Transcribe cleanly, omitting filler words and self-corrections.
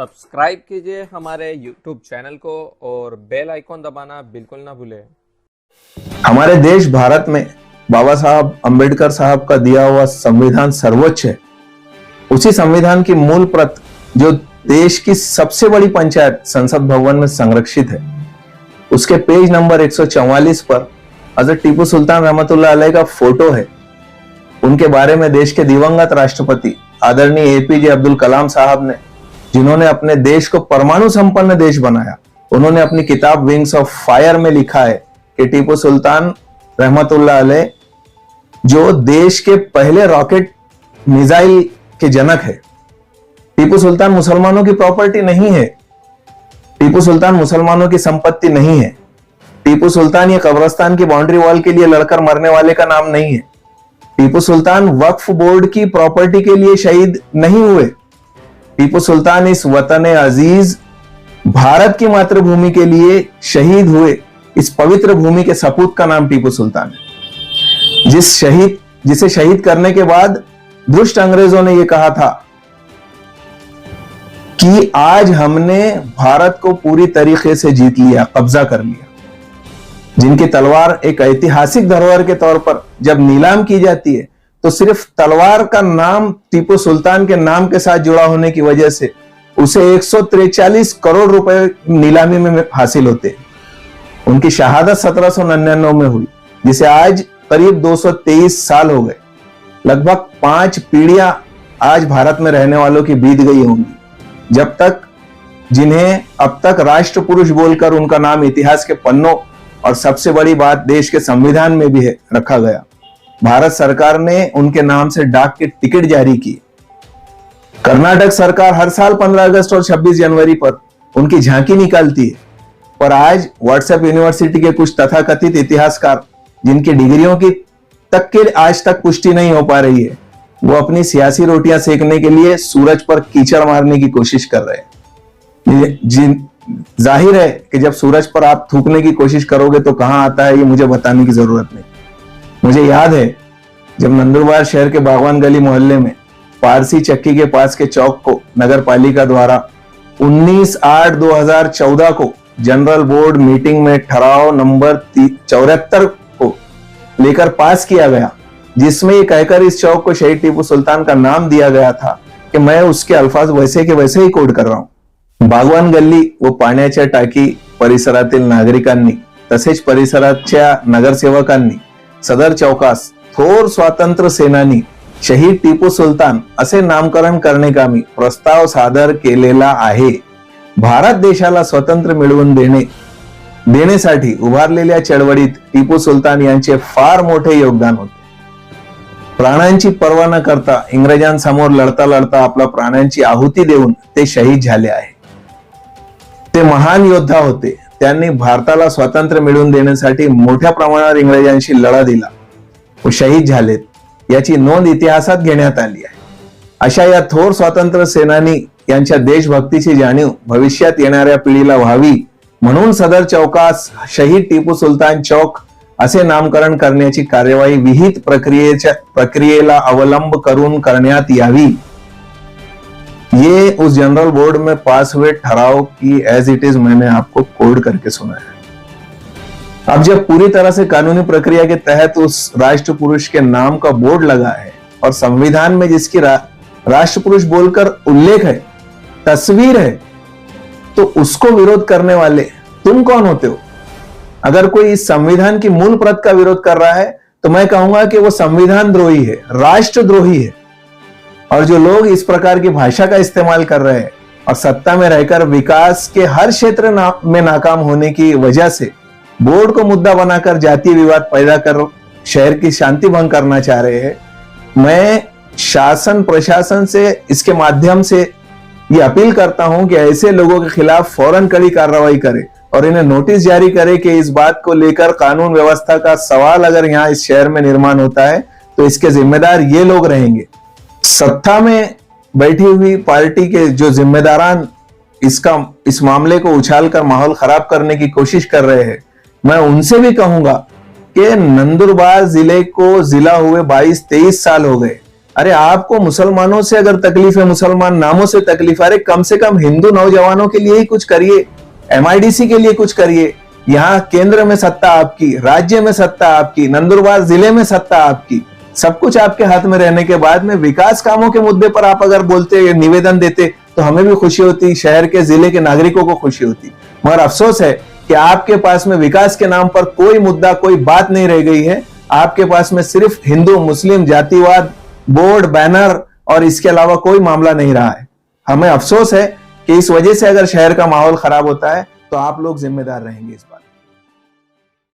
Subscribe कीजिए हमारे YouTube channel को और बेल आइकॉन दबाना बिल्कुल ना भूलें। हमारे देश भारत में बाबा साहब अंबेडकर साहब का दिया हुआ संविधान सर्वोच्च है। उसी संविधान की मूल प्रत जो देश की सबसे बड़ी पंचायत संसद भवन में संरक्षित है, उसके पेज नंबर 144 पर हजरत टीपू सुल्तान रहमतुल्लाह अलैह का फोटो है। उनके बारे में देश के दिवंगत राष्ट्रपति आदरणीय एपीजे अब्दुल कलाम साहब ने, जिन्होंने अपने देश को परमाणु संपन्न देश बनाया, उन्होंने अपनी किताब विंग्स ऑफ फायर में लिखा है कि टीपू सुल्तान रहमतुल्लाह अलैह जो देश के पहले रॉकेट मिसाइल के जनक है। टीपू सुल्तान मुसलमानों की प्रॉपर्टी नहीं है, टीपू सुल्तान मुसलमानों की संपत्ति नहीं है। टीपू सुल्तान ये कब्रिस्तान की बाउंड्री वॉल के लिए लड़कर मरने वाले का नाम नहीं है। टीपू सुल्तान वक्फ बोर्ड की प्रॉपर्टी के लिए शहीद नहीं हुए। टीपू सुल्तान इस वतन अजीज भारत की मातृभूमि के लिए शहीद हुए इस पवित्र भूमि के सपूत का नाम टीपू सुल्तान है। जिसे शहीद करने के बाद दुष्ट अंग्रेजों ने यह कहा था कि आज हमने भारत को पूरी तरीके से जीत लिया, कब्जा कर लिया। जिनकी तलवार एक ऐतिहासिक धरोहर के तौर पर जब नीलाम की जाती है तो सिर्फ तलवार का नाम टीपू सुल्तान के नाम के साथ जुड़ा होने की वजह से उसे 143 करोड़ रुपए नीलामी में हासिल होते हैं। उनकी शहादत 1799 में हुई, जिसे आज करीब 223 साल हो गए। लगभग 5 पीढ़ियां आज भारत में रहने वालों की बीत गई होंगी, जब तक जिन्हें अब तक राष्ट्र पुरुष बोलकर उनका नाम इतिहास के पन्नों और सबसे बड़ी बात देश के संविधान में भी रखा गया। भारत सरकार ने उनके नाम से डाक के टिकट जारी किए। कर्नाटक सरकार हर साल 15 अगस्त और 26 जनवरी पर उनकी झांकी निकालती है। पर आज व्हाट्सएप यूनिवर्सिटी के कुछ तथाकथित इतिहासकार, जिनकी डिग्रियों की तक के आज तक पुष्टि नहीं हो पा रही है, वो अपनी सियासी रोटियां सेकने के लिए सूरज पर कीचड़ मारने की कोशिश कर रहे हैं। जाहिर है कि जब सूरज पर आप थूकने की कोशिश करोगे तो कहां आता है, ये मुझे बताने की जरूरत नहीं। मुझे याद है जब नंदुरबार शहर के बागवान गली मोहल्ले में पारसी चक्की के पास के चौक को नगर पालिका द्वारा 19/8/2014 को जनरल बोर्ड मीटिंग में ठहराव नंबर 74 को लेकर पास किया गया, जिसमें ये कहकर इस चौक को शहीद टीपू सुल्तान का नाम दिया गया था कि मैं उसके अल्फाज वैसे के वैसे ही कोड कर रहा हूं। बागवान गल्ली व पाण्याच्या टाकी परिसरातील नागरिकांनी तसेच परिसराच्या नगरसेवकांनी सदर चौकास थोर स्वातंत्र्य सेनानी शहीद टीपू सुलतान असे नामकरण करणे का मी प्रस्ताव सादर केलेला आहे। भारत देशाला स्वातंत्र्य मिळवून देण्यासाठी उभारलेल्या चळवळीत टीपू सुलतान यांचे फार मोठे योगदान होते। प्राणांची पर्वा न करता इंग्रजांसमोर लढता लढता आपल्या प्राणांची आहुती देऊन ते शहीद झाले आहे। ते महान योद्धा होते। त्यांनी भारताला स्वातंत्र्य मिळवून देण्यासाठी मोठ्या प्रमाणावर इंग्रजांशी लढा दिला व शहीद झालेत, याची नोंद इतिहासात घेण्यात आली आहे। अशा या थोर स्वातंत्र्य सेनानी यांच्या देशभक्तीची जाणीव भविष्यात येणाऱ्या पिढीला व्हावी म्हणून सदर चौकास शहीद टीपू सुलतान चौक असे नामकरण करण्याची कार्यवाही विहित प्रक्रियेला अवलंब करून करण्यात यावी। ये उस जनरल बोर्ड में पास हुए ठहराव की एज इट इज मैंने आपको कोड करके सुनाया। अब जब पूरी तरह से कानूनी प्रक्रिया के तहत उस राष्ट्र पुरुष के नाम का बोर्ड लगा है और संविधान में जिसकी राष्ट्र पुरुष बोलकर उल्लेख है, तस्वीर है, तो उसको विरोध करने वाले तुम कौन होते हो? अगर कोई इस संविधान की मूल प्रत का विरोध कर रहा है तो मैं कहूंगा कि वो संविधान द्रोही है, राष्ट्रद्रोही है। और जो लोग इस प्रकार की भाषा का इस्तेमाल कर रहे हैं और सत्ता में रहकर विकास के हर क्षेत्र में नाकाम होने की वजह से बोर्ड को मुद्दा बनाकर जातीय विवाद पैदा कर शहर की शांति भंग करना चाह रहे हैं, मैं शासन प्रशासन से इसके माध्यम से ये अपील करता हूं कि ऐसे लोगों के खिलाफ फौरन कड़ी कार्रवाई करे और इन्हें नोटिस जारी करे कि इस बात को लेकर कानून व्यवस्था का सवाल अगर यहाँ इस शहर में निर्माण होता है तो इसके जिम्मेदार ये लोग रहेंगे। सत्ता में बैठी हुई पार्टी के जो जिम्मेदारान इस मामले को उछालकर माहौल खराब करने की कोशिश कर रहे हैं, मैं उनसे भी कहूंगा कि नंदुरबार जिले को जिला हुए 22-23 साल हो गए। अरे आपको मुसलमानों से अगर तकलीफ है, मुसलमान नामों से तकलीफ है, अरे कम से कम हिंदू नौजवानों के लिए ही कुछ करिए, एमआईडीसी के लिए कुछ करिए। यहाँ केंद्र में सत्ता आपकी, राज्य में सत्ता आपकी, नंदुरबार जिले में सत्ता आपकी, सब कुछ आपके हाथ में रहने के बाद में विकास कामों के मुद्दे पर आप अगर बोलते, निवेदन देते, तो हमें भी खुशी होती, शहर के जिले के नागरिकों को खुशी होती। मगर अफसोस है कि आपके पास में विकास के नाम पर कोई मुद्दा, कोई बात नहीं रह गई है। आपके पास में सिर्फ हिंदू मुस्लिम जातिवाद, बोर्ड, बैनर और इसके अलावा कोई मामला नहीं रहा है। हमें अफसोस है कि इस वजह से अगर शहर का माहौल खराब होता है तो आप लोग जिम्मेदार रहेंगे इस बात।